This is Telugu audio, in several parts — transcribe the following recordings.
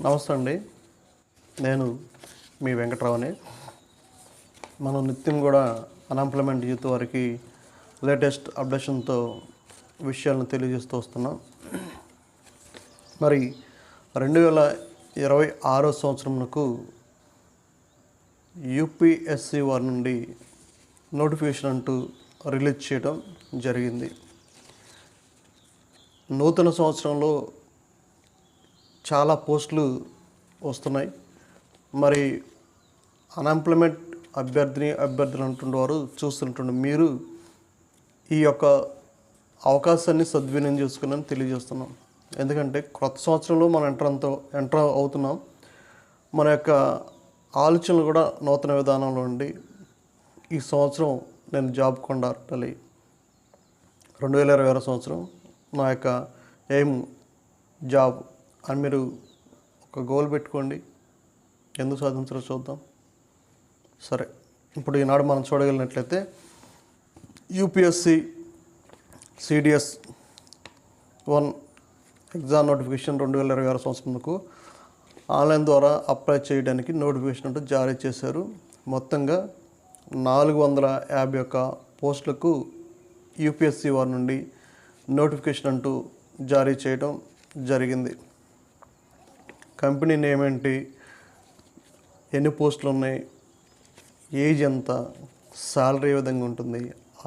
నమస్తే అండి. నేను మీ వెంకట్రావుని. మనం నిత్యం కూడా అన్ఎంప్లాయ్మెంట్ యూత్ వారికి లేటెస్ట్ అప్డేషన్తో విషయాలను తెలియజేస్తూ వస్తున్నాం. మరి 2026 సంవత్సరంకు యూపీఎస్సీ వారి నుండి నోటిఫికేషన్ అంటూ రిలీజ్ చేయడం జరిగింది. నూతన సంవత్సరంలో చాలా పోస్టులు వస్తున్నాయి. మరి అన్ఎంప్లాయ్మెంట్ అభ్యర్థులు అంటుండేవారు చూస్తుంటుండే మీరు ఈ యొక్క అవకాశాన్ని సద్వినియోగం చేసుకుని తెలియజేస్తున్నాం. ఎందుకంటే కొత్త సంవత్సరంలో మనం ఎంటర్ అవుతున్నాం. మన యొక్క ఆలోచనలు కూడా నూతన విధానంలో ఉండి ఈ సంవత్సరం నేను జాబ్ కొనాలి, 2026 సంవత్సరం నా యొక్క ఎయిమ్ జాబ్ అని మీరు ఒక గోల్ పెట్టుకోండి. ఎందుకు సాధించాలో చూద్దాం. సరే, ఇప్పుడు ఈనాడు మనం చూడగలిగినట్లయితే యూపీఎస్సీ సిడిఎస్ 1 ఎగ్జామ్ నోటిఫికేషన్ 2026 సంవత్సరంకు ఆన్లైన్ ద్వారా అప్లై చేయడానికి నోటిఫికేషన్ అంటూ జారీ చేశారు. మొత్తంగా 451 పోస్టులకు యూపీఎస్సీ వారి నుండి నోటిఫికేషన్ అంటూ జారీ చేయడం జరిగింది. కంపెనీ నేమ్ ఏంటి, ఎన్ని పోస్టులు ఉన్నాయి, ఏజ్ ఎంత, శాలరీ ఏ విధంగా ఉంటుంది,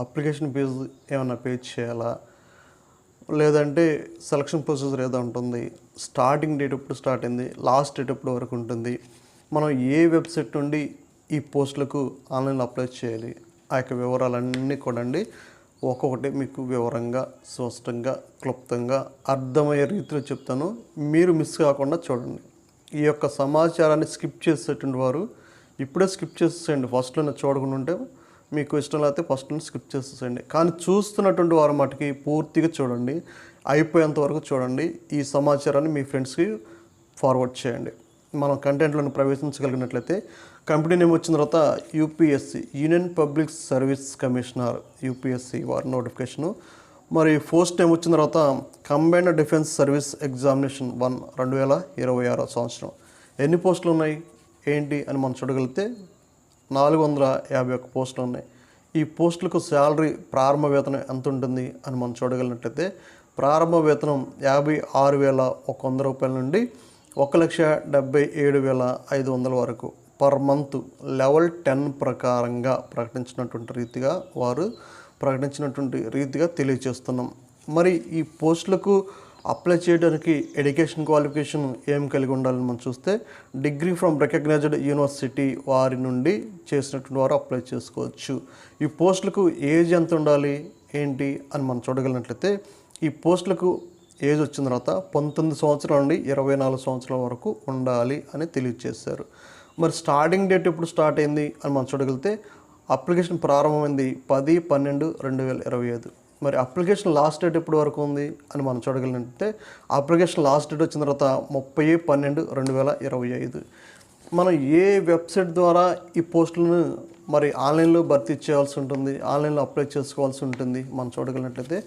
అప్లికేషన్ ఫీజు ఏమైనా పే చేయాలా, లేదంటే సెలక్షన్ ప్రొసీజర్ ఏదో ఉంటుంది, స్టార్టింగ్ డేట్ ఎప్పుడు స్టార్ట్ అయింది, లాస్ట్ డేట్ ఎప్పుడు వరకు ఉంటుంది, మనం ఏ వెబ్సైట్ నుండి ఈ పోస్టులకు ఆన్లైన్లో అప్లై చేయాలి, ఆ యొక్క వివరాలన్నీ కూడా ఒక్కొక్కటి మీకు వివరంగా, స్పష్టంగా, క్లుప్తంగా అర్థమయ్యే రీతిలో చెప్తాను. మీరు మిస్ కాకుండా చూడండి. ఈ యొక్క సమాచారాన్ని స్కిప్ చేసేటువంటి వారు ఇప్పుడే స్కిప్ చేసేసేయండి. ఫస్ట్లోనే చూడకుండా ఉంటే మీకు ఇష్టం లేకపోతే ఫస్ట్లోనే స్కిప్ చేసేసేయండి. కానీ చూస్తున్నటువంటి వారు మటుకి పూర్తిగా చూడండి, అయిపోయేంత వరకు చూడండి. ఈ సమాచారాన్ని మీ ఫ్రెండ్స్కి ఫార్వర్డ్ చేయండి. మనం కంటెంట్లను ప్రవేశించగలిగినట్లయితే కంపెనీ నేమ్ వచ్చిన తర్వాత UPSC union public service commissioner UPSC వారి నోటిఫికేషను. మరి పోస్ట్ నేమ్ వచ్చిన తర్వాత కంబైన్డ్ డిఫెన్స్ సర్వీస్ ఎగ్జామినేషన్ 1 2026 సంవత్సరం. ఎన్ని పోస్టులు ఉన్నాయి ఏంటి అని మనం చూడగలిగితే 451 పోస్టులు ఉన్నాయి. ఈ పోస్టులకు శాలరీ ప్రారంభ వేతనం ఎంత ఉంటుంది అని మనం చూడగలిగినట్లయితే ప్రారంభ వేతనం 56,100 రూపాయల నుండి 1,77,500 వరకు పర్ మంత్ లెవెల్ 10 ప్రకారంగా ప్రకటించినటువంటి రీతిగా తెలియజేస్తున్నాం. మరి ఈ పోస్టులకు అప్లై చేయడానికి ఎడ్యుకేషన్ క్వాలిఫికేషన్ ఏం కలిగి ఉండాలని మనం చూస్తే డిగ్రీ ఫ్రమ్ రికగ్నైజ్డ్ యూనివర్సిటీ వారి నుండి చేసినటువంటి వారు అప్లై చేసుకోవచ్చు. ఈ పోస్టులకు ఏజ్ ఎంత ఉండాలి ఏంటి అని మనం చూడగలిగినట్లయితే ఈ పోస్టులకు ఏజ్ వచ్చిన తర్వాత 19 సంవత్సరాల నుండి 24 సంవత్సరాల వరకు ఉండాలి అని తెలియజేశారు. మరి స్టార్టింగ్ డేట్ ఎప్పుడు స్టార్ట్ అయింది అని మనం చూడగలిగితే అప్లికేషన్ ప్రారంభమైంది 10/12/2025. మరి అప్లికేషన్ లాస్ట్ డేట్ ఎప్పుడు వరకు ఉంది అని మనం చూడగలిగితే అప్లికేషన్ లాస్ట్ డేట్ వచ్చిన తర్వాత 30/12/2025. మనం ఏ వెబ్సైట్ ద్వారా ఈ పోస్టులను మరి ఆన్లైన్లో భర్తీ చేయాల్సి ఉంటుంది, ఆన్లైన్లో అప్లై చేసుకోవాల్సి ఉంటుంది మనం చూడగలిగినట్లయితే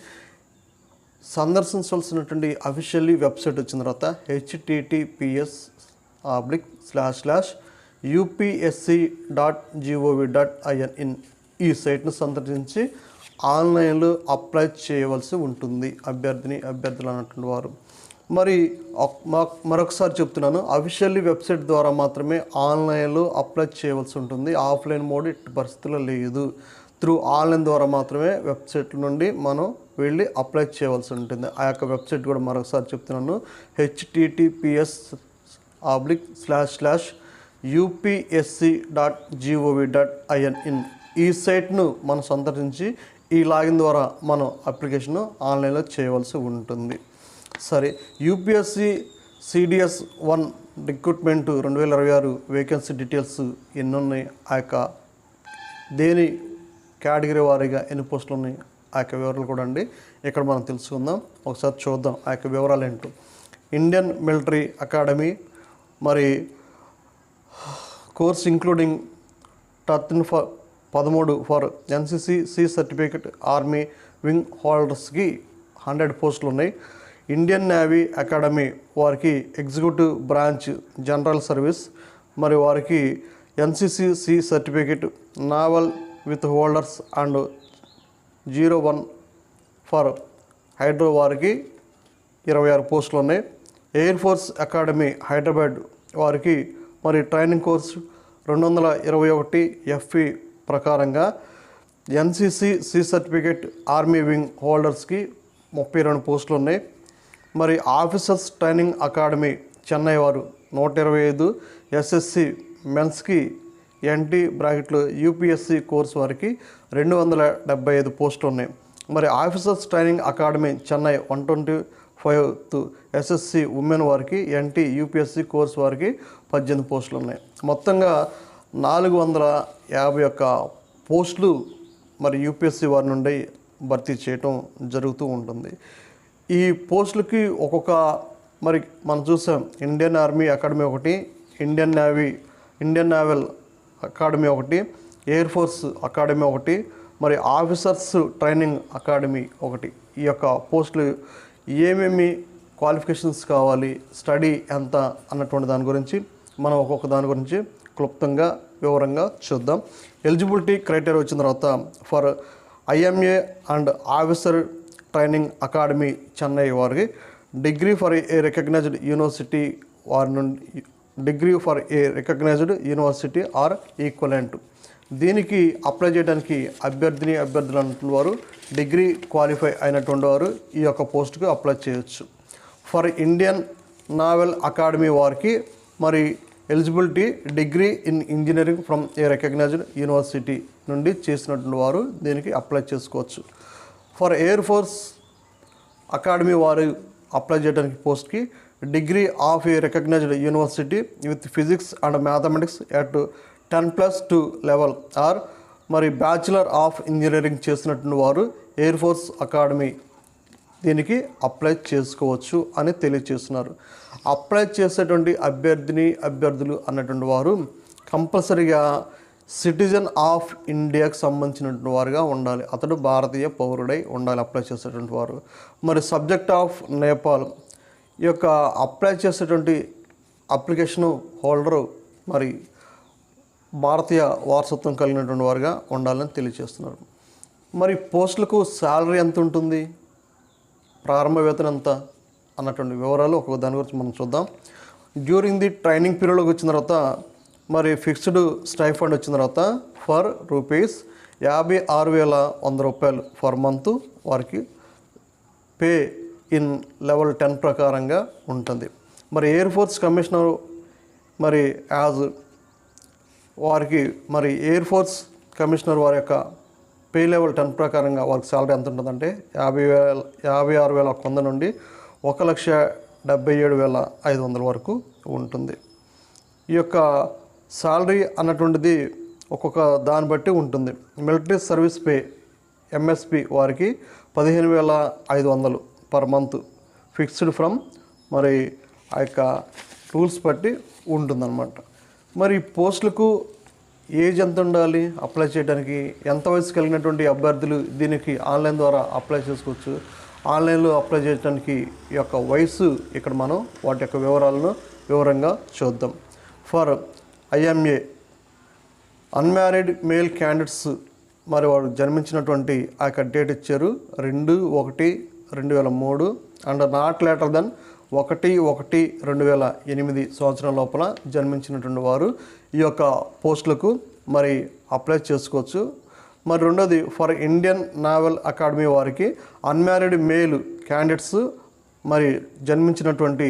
సందర్శించాల్సినటువంటి అఫీషియల్లీ వెబ్సైట్ వచ్చిన తర్వాత https://upsc.gov.in ఈ సైట్ను సందర్శించి ఆన్లైన్లో అప్లై చేయవలసి ఉంటుంది అభ్యర్థులు అన్నటువంటి వారు. మరి మరొకసారి చెప్తున్నాను, అఫీషియల్లీ వెబ్సైట్ ద్వారా మాత్రమే ఆన్లైన్లో అప్లై చేయవలసి ఉంటుంది. ఆఫ్లైన్ మోడ్ ఇట్టి పరిస్థితుల్లో లేదు. త్రూ ఆన్లైన్ ద్వారా మాత్రమే వెబ్సైట్ నుండి మనం వెళ్ళి అప్లై చేయవలసి ఉంటుంది. ఆ యొక్క వెబ్సైట్ కూడా మరొకసారి చెప్తున్నాను, https://upsc.gov.in ఈ సైట్ను మనం సందర్శించి ఈ లాగిన్ ద్వారా మనం అప్లికేషన్ ఆన్లైన్లో చేయవలసి ఉంటుంది. సరే, UPSC CDS 1 recruitment 2026 vacancy details ఎన్ని ఉన్నాయి, ఆ యొక్క దేని కేటగిరీ వారీగా ఎన్ని పోస్టులు ఉన్నాయి ఆ యొక్క వివరాలు కూడా ఇక్కడ మనం తెలుసుకుందాం. ఒకసారి చూద్దాం ఆ యొక్క వివరాలు ఏంటో. ఇండియన్ మిలిటరీ అకాడమీ మరి course including 13 for NCC C certificate army wing హోల్డర్స్కి 100 పోస్టులు ఉన్నాయి. ఇండియన్ నేవీ అకాడమీ వారికి ఎగ్జిక్యూటివ్ బ్రాంచ్ జనరల్ సర్వీస్, మరి వారికి NCC certificate, naval with holders and 01 for hydro వారికి 26 పోస్టులు ఉన్నాయి. ఎయిర్ ఫోర్స్ అకాడమీ హైదరాబాద్ వారికి మరి ట్రైనింగ్ కోర్సు 221 FE ప్రకారంగా ఎన్సిసి సర్టిఫికేట్ ఆర్మీ వింగ్ హోల్డర్స్కి 32 పోస్టులు ఉన్నాయి. మరి ఆఫీసర్స్ ట్రైనింగ్ అకాడమీ చెన్నై వారు 125, SSC మెన్స్కి NT బ్రాకెట్లో UPSC కోర్స్ వారికి 275 పోస్టులు ఉన్నాయి. మరి officers training academy Chennai 125 SSC women వారికి NT UPSC కోర్స్ వారికి 18 పోస్టులు ఉన్నాయి. మొత్తంగా 451 పోస్టులు మరి UPSC వారి నుండి భర్తీ చేయటం జరుగుతూ ఉంటుంది. ఈ పోస్టులకి ఒక్కొక్క మరి మనం చూసాం, ఇండియన్ ఆర్మీ అకాడమీ ఒకటి, ఇండియన్ నేవల్ అకాడమీ ఒకటి, ఎయిర్ ఫోర్స్ అకాడమీ ఒకటి, మరి ఆఫీసర్స్ ట్రైనింగ్ అకాడమీ ఒకటి. ఈ యొక్క పోస్టులు ఏమేమి క్వాలిఫికేషన్స్ కావాలి, స్టడీ ఎంత అన్నటువంటి దాని గురించి మనం ఒక్కొక్క దాని గురించి క్లుప్తంగా వివరంగా చూద్దాం. ఎలిజిబిలిటీ క్రైటీరియా వచ్చిన తర్వాత for IMA and officer training academy Chennai వారికి degree for a recognised university వారి నుండి ఆర్ ఈక్వలెంట్. దీనికి అప్లై చేయడానికి అభ్యర్థులు అంటున్న వారు డిగ్రీ క్వాలిఫై అయినటువంటి వారు ఈ యొక్క పోస్టుకు అప్లై చేయొచ్చు. ఫర్ ఇండియన్ నావల్ అకాడమీ వారికి మరి eligibility degree in engineering from a recognised university నుండి చేసినటువంటి వారు దీనికి అప్లై చేసుకోవచ్చు. ఫర్ ఎయిర్ ఫోర్స్ అకాడమీ వారు అప్లై చేయడానికి పోస్ట్కి degree of a recognised university with physics and mathematics at 10+2 level or మరి బ్యాచిలర్ ఆఫ్ ఇంజనీరింగ్ చేసినటువంటి వారు ఎయిర్ ఫోర్స్ అకాడమీ దీనికి అప్లై చేసుకోవచ్చు అని తెలియజేస్తున్నారు. అప్లై చేసేటువంటి అభ్యర్థులు అన్నటువంటి వారు కంపల్సరీగా సిటిజన్ ఆఫ్ ఇండియాకి సంబంధించినటువంటి వారుగా ఉండాలి. అతడు భారతీయ పౌరుడై ఉండాలి అప్లై చేసేటువంటి వారు. మరి సబ్జెక్ట్ ఆఫ్ నేపాల్, ఈ యొక్క అప్లై చేసేటువంటి అప్లికేషను హోల్డరు మరి భారతీయ వారసత్వం కలిగినటువంటి వారుగా ఉండాలని తెలియజేస్తున్నారు. మరి పోస్టులకు శాలరీ ఎంత ఉంటుంది, ప్రారంభ వేతనం ఎంత అన్నటువంటి వివరాలు ఒక్కొక్క దాని గురించి మనం చూద్దాం. డ్యూరింగ్ ది ట్రైనింగ్ పీరియడ్లోకి వచ్చిన తర్వాత మరి ఫిక్స్డ్ స్టైఫండ్ వచ్చిన తర్వాత ఫర్ రూపీస్ 56,100 ఫర్ మంత్ వారికి పే ఇన్ లెవెల్ 10 ప్రకారంగా ఉంటుంది. మరి ఎయిర్ ఫోర్స్ కమిషనర్ మరి యాజ్ వారికి మరి ఎయిర్ ఫోర్స్ కమిషనర్ వారి యొక్క పే లెవెల్ 10 ప్రకారంగా వారికి శాలరీ ఎంత ఉంటుందంటే 56,100 నుండి 1,77,500 వరకు ఉంటుంది. ఈ యొక్క శాలరీ అన్నటువంటిది ఒక్కొక్క దాన్ని బట్టి ఉంటుంది. మిలిటరీ సర్వీస్ పే MSP వారికి 15,500 పర్ మంత్ ఫిక్స్డ్ ఫ్రమ్ మరి ఆ యొక్క రూల్స్ బట్టి ఉంటుందన్నమాట. మరి పోస్టులకు ఏజ్ ఎంత ఉండాలి అప్లై చేయడానికి, ఎంత వయసు కలిగినటువంటి అభ్యర్థులు దీనికి ఆన్లైన్ ద్వారా అప్లై చేసుకోవచ్చు. ఆన్లైన్లో అప్లై చేయడానికి ఈ యొక్క వయసు ఇక్కడ మనం వాటి యొక్క వివరంగా చూద్దాం. For IMA unmarried male candidates మరి వారు జన్మించినటువంటి ఆ యొక్క డేట్ ఇచ్చారు 2/1/2003 అండ్ నాట్ లేటర్ దెన్ 1/1/2008 సంవత్సరం లోపల జన్మించినటువంటి వారు ఈ యొక్క పోస్టులకు మరి అప్లై చేసుకోవచ్చు. మరి రెండోది ఫర్ ఇండియన్ నావల్ అకాడమీ వారికి అన్మ్యారీడ్ మేల్ క్యాండిడేట్స్ మరి జన్మించినటువంటి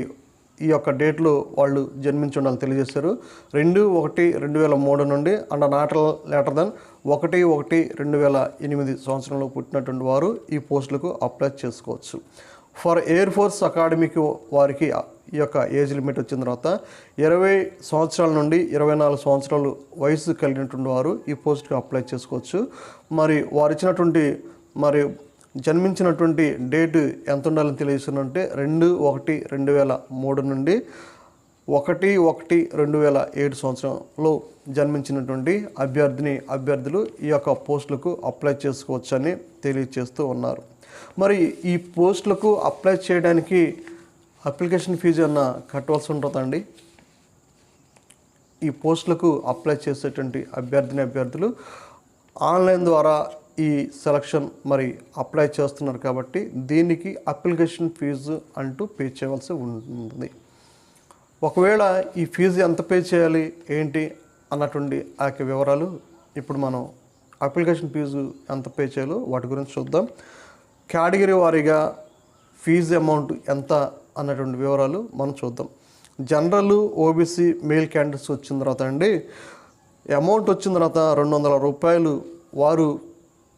ఈ యొక్క డేట్లో వాళ్ళు జన్మించి ఉండాలని తెలియజేశారు. 2/1/2003 నుండి అండ్ నాట్ లేటర్ దెన్ 1/1/2008 సంవత్సరంలో పుట్టినటువంటి వారు ఈ పోస్టులకు అప్లై చేసుకోవచ్చు. ఫర్ ఎయిర్ ఫోర్స్ అకాడమీకి వారికి ఈ యొక్క ఏజ్ లిమిట్ వచ్చిన తర్వాత 20 సంవత్సరాల నుండి 24 సంవత్సరాలు వయసు కలిగినటువంటి వారు ఈ పోస్ట్కి అప్లై చేసుకోవచ్చు. మరి వారు ఇచ్చినటువంటి మరి జన్మించినటువంటి డేట్ ఎంత ఉండాలని తెలియజేస్తుందంటే 2/1/2003 నుండి 1/1/2007 సంవత్సరంలో జన్మించినటువంటి అభ్యర్థులు ఈ యొక్క పోస్టులకు అప్లై చేసుకోవచ్చని తెలియజేస్తూ ఉన్నారు. మరి ఈ పోస్టులకు అప్లై చేయడానికి అప్లికేషన్ ఫీజు ఏమన్నా కట్టవలసి ఉంటుందండి? ఈ పోస్టులకు అప్లై చేసేటువంటి అభ్యర్థులు ఆన్లైన్ ద్వారా ఈ సెలక్షన్ మరి అప్లై చేస్తున్నారు కాబట్టి దీనికి అప్లికేషన్ ఫీజు అంటూ పే చేయవలసి ఉంటుంది. ఒకవేళ ఈ ఫీజు ఎంత పే చేయాలి ఏంటి అన్నటువంటి ఆ యొక్క వివరాలు ఇప్పుడు మనం అప్లికేషన్ ఫీజు ఎంత పే చేయాలో వాటి గురించి చూద్దాం. కేటగిరీ వారీగా ఫీజు అమౌంట్ ఎంత అన్నటువంటి వివరాలు మనం చూద్దాం. జనరల్, ఓబీసీ, మేల్ క్యాండిడేట్స్ వచ్చిన తర్వాత అండి అమౌంట్ వచ్చిన తర్వాత 200 రూపాయలు వారు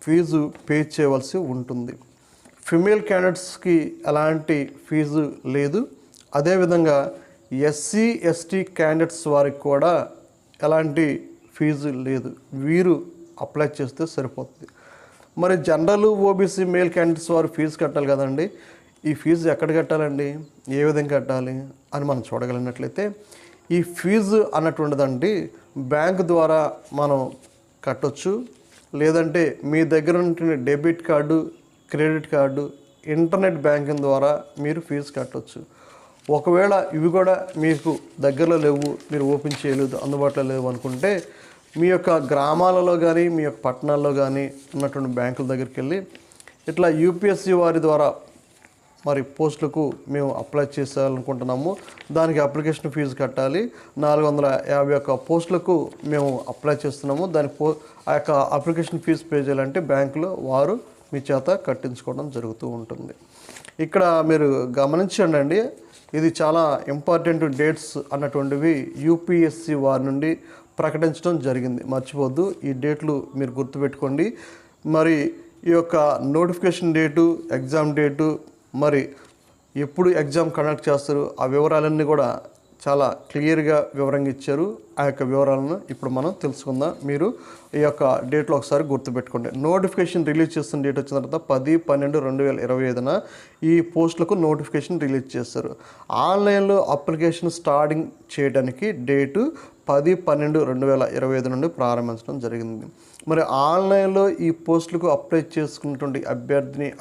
ఫీజు పే చేయవలసి ఉంటుంది. ఫిమేల్ క్యాండిడేట్స్కి ఎలాంటి ఫీజు లేదు. అదేవిధంగా ఎస్సీ, ఎస్టీ క్యాండిడేట్స్ వారికి కూడా ఎలాంటి ఫీజు లేదు. వీరు అప్లై చేస్తే సరిపోతుంది. మరి జనరల్, ఓబీసీ, మేల్ క్యాండిడేట్స్ వారు ఫీజు కట్టాలి కదండి. ఈ ఫీజు ఎక్కడ కట్టాలండి, ఏ విధంగా కట్టాలి అని మనం చూడగలిగినట్లయితే ఈ ఫీజు అన్నటువంటిదండి బ్యాంక్ ద్వారా మనం కట్టొచ్చు. లేదంటే మీ దగ్గర ఉంటున్న debit card, credit card, internet banking ద్వారా మీరు ఫీజు కట్టొచ్చు. ఒకవేళ ఇవి కూడా మీకు దగ్గరలో లేవు, మీరు ఓపెన్ చేయలేదు, అందుబాటులో లేవు అనుకుంటే మీ యొక్క గ్రామాలలో కానీ మీ యొక్క పట్టణాల్లో కానీ ఉన్నటువంటి బ్యాంకుల దగ్గరికి వెళ్ళి ఇట్లా యూపీఎస్సీ వారి ద్వారా మరి పోస్టులకు మేము అప్లై చేయాలనుకుంటున్నాము, దానికి అప్లికేషన్ ఫీజు కట్టాలి, 451 పోస్టులకు మేము అప్లై చేస్తున్నాము, ఆ యొక్క అప్లికేషన్ ఫీజు పే చేయాలంటే బ్యాంకులో వారు మీ చేత కట్టించుకోవడం జరుగుతూ ఉంటుంది. ఇక్కడ మీరు గమనించండి, ఇది చాలా ఇంపార్టెంట్ డేట్స్ అన్నటువంటివి యూపీఎస్సీ వారి నుండి ప్రకటించడం జరిగింది. మర్చిపోద్దు, ఈ డేట్లు మీరు గుర్తుపెట్టుకోండి. మరి ఈ యొక్క నోటిఫికేషన్ డేటు, ఎగ్జామ్ డేటు, మరి ఎప్పుడు ఎగ్జామ్ కండక్ట్ చేస్తారు ఆ వివరాలన్నీ కూడా చాలా క్లియర్గా వివరంగా ఇచ్చారు. ఆ యొక్క వివరాలను ఇప్పుడు మనం తెలుసుకుందాం. మీరు ఈ యొక్క డేట్లో ఒకసారి గుర్తుపెట్టుకోండి. నోటిఫికేషన్ రిలీజ్ చేస్తున్న డేట్ వచ్చిన తర్వాత 10/12/2025 ఈ పోస్టులకు నోటిఫికేషన్ రిలీజ్ చేస్తారు. ఆన్లైన్లో అప్లికేషన్ స్టార్టింగ్ చేయడానికి డేటు 10/12/2025 నుండి ప్రారంభించడం జరిగింది. మరి ఆన్లైన్లో ఈ పోస్టులకు అప్లై చేసుకున్నటువంటి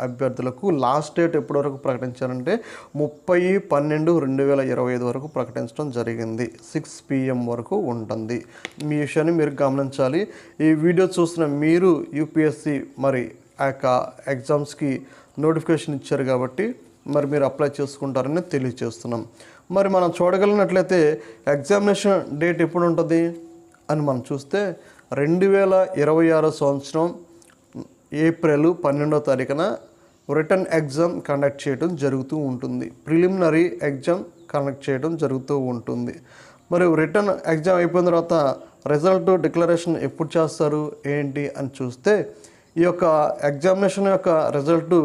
అభ్యర్థులకు లాస్ట్ డేట్ ఎప్పటి వరకు ప్రకటించారంటే 30/12/2025 వరకు ప్రకటించడం జరిగింది. 6 PM వరకు ఉంటుంది. మీ విషయాన్ని మీరు గమనించాలి. ఈ వీడియో చూస్తున్న మీరు యూపీఎస్సీ మరి ఆ యొక్క ఎగ్జామ్స్కి నోటిఫికేషన్ ఇచ్చారు కాబట్టి మరి మీరు అప్లై చేసుకుంటారని తెలియజేస్తున్నాం. మరి మనం చూడగలిగినట్లయితే ఎగ్జామినేషన్ డేట్ ఎప్పుడు ఉంటుంది అని మనం చూస్తే 2026 సంవత్సరం ఏప్రిల్ 12వ తారీఖున రిటర్న్ ఎగ్జామ్ కండక్ట్ చేయడం జరుగుతూ ఉంటుంది. ప్రిలిమినరీ ఎగ్జామ్ కండక్ట్ చేయడం జరుగుతూ ఉంటుంది. మరి రిటర్న్ ఎగ్జామ్ అయిపోయిన తర్వాత రిజల్ట్ డిక్లరేషన్ ఎప్పుడు చేస్తారు ఏంటి అని చూస్తే ఈ యొక్క ఎగ్జామినేషన్ యొక్క రిజల్ట్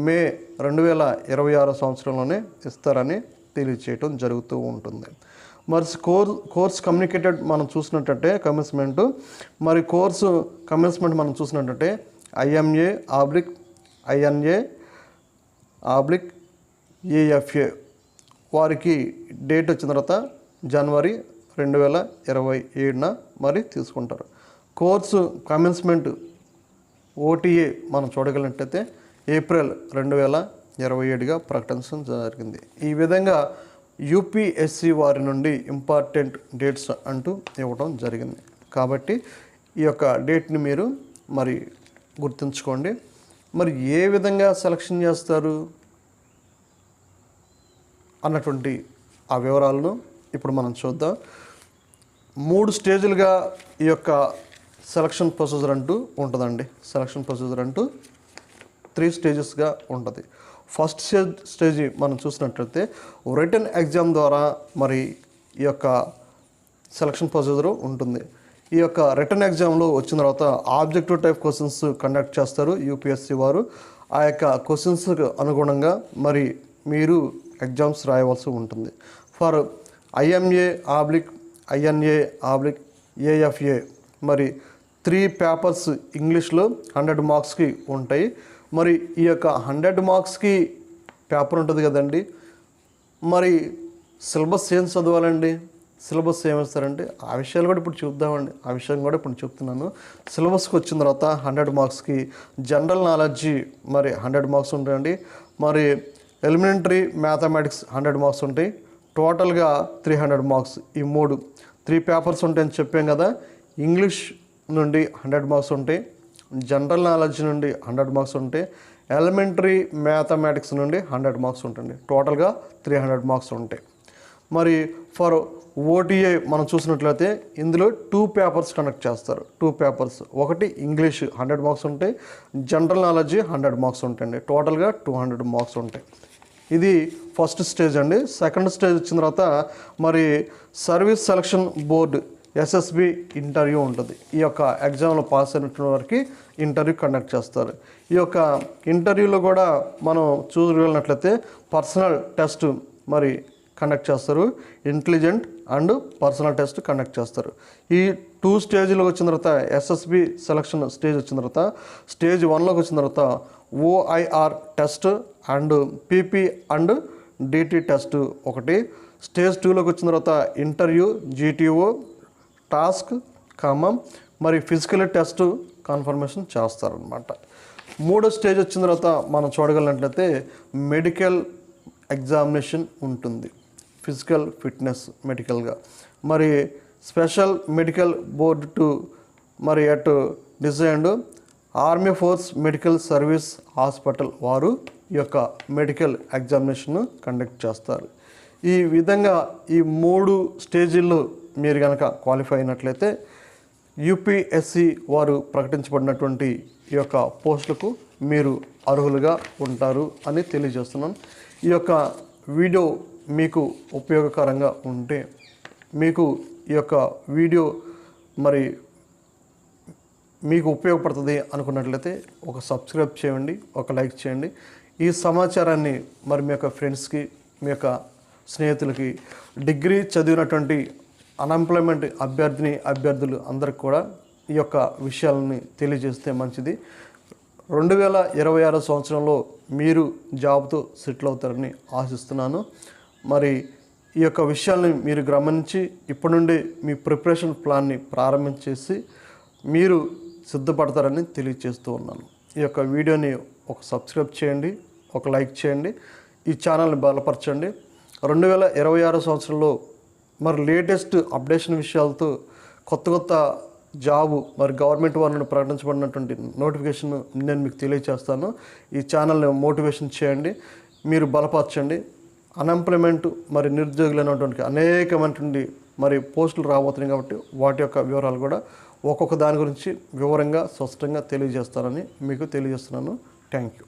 మే 2026 సంవత్సరంలోనే ఇస్తారని తెలియచేయటం జరుగుతూ ఉంటుంది. మరి కోర్స్ కమ్యూనికేటెడ్ మనం చూసినట్టయితే కమిట్మెంట్, మరి కోర్సు కమిట్మెంట్ మనం చూసినట్టయితే IMA/INA/AFA వారికి డేట్ వచ్చిన తర్వాత జనవరి 2027 మరి తీసుకుంటారు. కోర్సు కమెన్స్మెంట్ OTA మనం చూడగలిగినట్టయితే ఏప్రిల్ 2027గా ప్రకటించడం జరిగింది. ఈ విధంగా యూపీఎస్సీ వారి నుండి ఇంపార్టెంట్ డేట్స్ అంటూ ఇవ్వడం జరిగింది. కాబట్టి ఈ యొక్క డేట్ని మీరు మరి గుర్తుంచుకోండి. మరి ఏ విధంగా సెలక్షన్ చేస్తారు అన్నటువంటి ఆ వివరాలను ఇప్పుడు మనం చూద్దాం. 3 స్టేజ్లుగా ఈ యొక్క సెలక్షన్ ప్రొసీజర్ అంటూ ఉంటుందండి. సెలక్షన్ ప్రొసీజర్ అంటూ 3 స్టేజెస్గా ఉంటుంది. ఫస్ట్ స్టేజ్ మనం చూసినట్లయితే రిటర్న్ ఎగ్జామ్ ద్వారా మరి ఈ యొక్క సెలక్షన్ ప్రొసీజర్ ఉంటుంది. ఈ యొక్క రిటర్న్ ఎగ్జామ్లో వచ్చిన తర్వాత ఆబ్జెక్టివ్ టైప్ క్వశ్చన్స్ కండక్ట్ చేస్తారు యూపీఎస్సీ వారు. ఆ యొక్క క్వశ్చన్స్కి అనుగుణంగా మరి మీరు ఎగ్జామ్స్ రాయవలసి ఉంటుంది. ఫర్ IMA/INA/AFA మరి 3 పేపర్స్ ఇంగ్లీష్లో 100 మార్క్స్కి ఉంటాయి. మరి ఈ యొక్క 100 మార్క్స్కి పేపర్ ఉంటుంది కదండి. మరి సిలబస్ ఏం చదవాలండి? సిలబస్ ఏమిస్తారంటే ఆ విషయాలు కూడా ఇప్పుడు చూద్దామండి. ఆ విషయం కూడా ఇప్పుడు చెప్తున్నాను. సిలబస్కి వచ్చిన తర్వాత 100 మార్క్స్కి జనరల్ నాలెడ్జి మరి 100 మార్క్స్ ఉంటాయండి. మరి ఎలిమెంటరీ మ్యాథమెటిక్స్ 100 మార్క్స్ ఉంటాయి. టోటల్గా 300 మార్క్స్. ఈ 3 పేపర్స్ ఉంటాయని చెప్పాం కదా. ఇంగ్లీష్ నుండి 100 మార్క్స్ ఉంటాయి, జనరల్ నాలెడ్జ్ నుండి 100 మార్క్స్ ఉంటాయి, ఎలిమెంటరీ మ్యాథమెటిక్స్ నుండి 100 మార్క్స్ ఉంటుంది. టోటల్గా 300 మార్క్స్ ఉంటాయి. మరి ఫర్ ఓటీఏ మనం చూసినట్లయితే ఇందులో 2 పేపర్స్ కండక్ట్ చేస్తారు. 2 పేపర్స్, ఒకటి ఇంగ్లీష్ 100 మార్క్స్ ఉంటాయి, జనరల్ నాలెడ్జ్ 100 మార్క్స్ ఉంటాయండి. టోటల్గా 200 మార్క్స్ ఉంటాయి. ఇది ఫస్ట్ స్టేజ్ అండి. సెకండ్ స్టేజ్ వచ్చిన తర్వాత మరి service selection board SSB interview ఉంటుంది. ఈ యొక్క ఎగ్జామ్లో పాస్ అయినటువంటి వారికి ఇంటర్వ్యూ కండక్ట్ చేస్తారు. ఈ యొక్క ఇంటర్వ్యూలో కూడా మనం చూడగలిగినట్లయితే పర్సనల్ టెస్ట్ మరి కండక్ట్ చేస్తారు. Intelligent and personal test conduct చేస్తారు. ఈ 2 స్టేజ్లోకి వచ్చిన తర్వాత ఎస్ఎస్బి సెలక్షన్ స్టేజ్ వచ్చిన తర్వాత స్టేజ్ 1లోకి వచ్చిన తర్వాత OIR test and PP and DT test ఒకటి. స్టేజ్ 2లోకి వచ్చిన తర్వాత ఇంటర్వ్యూ, జీటీఓ, టాస్క్, మరి ఫిజికల్ టెస్ట్ కన్ఫర్మేషన్ చేస్తారనమాట. 3వ స్టేజ్ వచ్చిన తర్వాత మనం చూడగలిగినట్లయితే మెడికల్ ఎగ్జామినేషన్ ఉంటుంది. ఫిజికల్ ఫిట్నెస్ మెడికల్గా మరి స్పెషల్ మెడికల్ బోర్డు టు మరి at designed army force medical service hospital వారు ఈ యొక్క మెడికల్ ఎగ్జామినేషన్ కండక్ట్ చేస్తారు. ఈ విధంగా ఈ 3 స్టేజీల్లో మీరు కనుక క్వాలిఫై అయినట్లయితే యూపీఎస్సి వారు ప్రకటించబడినటువంటి ఈ యొక్క పోస్టులకు మీరు అర్హులుగా ఉంటారు అని తెలియజేస్తున్నాను. ఈ యొక్క వీడియో మీకు ఉపయోగకరంగా ఉంటే మీకు ఈ యొక్క వీడియో మరి మీకు ఉపయోగపడుతుంది అనుకున్నట్లయితే ఒక సబ్స్క్రైబ్ చేయండి, ఒక లైక్ చేయండి. ఈ సమాచారాన్ని మరి మీ యొక్క ఫ్రెండ్స్కి, మీ యొక్క స్నేహితులకి, డిగ్రీ చదివినటువంటి అన్ఎంప్లాయ్మెంట్ అభ్యర్థులు అందరికి కూడా ఈ యొక్క విషయాలని తెలియజేస్తే మంచిది. 2026 సంవత్సరంలో మీరు జాబ్తో సెటిల్ అవుతారని ఆశిస్తున్నాను. మరి ఈ యొక్క విషయాల్ని మీరు గమనించి ఇప్పటి నుండి మీ ప్రిపరేషన్ ప్లాన్ని ప్రారంభించేసి మీరు సిద్ధపడతారని తెలియజేస్తూ ఉన్నాను. ఈ యొక్క వీడియోని ఒక సబ్స్క్రైబ్ చేయండి, ఒక లైక్ చేయండి, ఈ ఛానల్ని బలపరచండి. 2026 సంవత్సరంలో మరి లేటెస్ట్ అప్డేషన్ విషయాలతో కొత్త జాబు మరి గవర్నమెంట్ వారిని ప్రకటించబడినటువంటి నోటిఫికేషన్ నేను మీకు తెలియజేస్తాను. ఈ ఛానల్ని మోటివేషన్ చేయండి, మీరు బలపరచండి. అన్ఎంప్లాయ్మెంట్ మరి నిరుద్యోగులైనటువంటి అనేకమైనటువంటి మరి పోస్టులు రాబోతున్నాయి కాబట్టి వాటి యొక్క వివరాలు కూడా ఒక్కొక్క దాని గురించి వివరంగా స్పష్టంగా తెలియజేస్తానని మీకు తెలియజేస్తున్నాను. Thank you.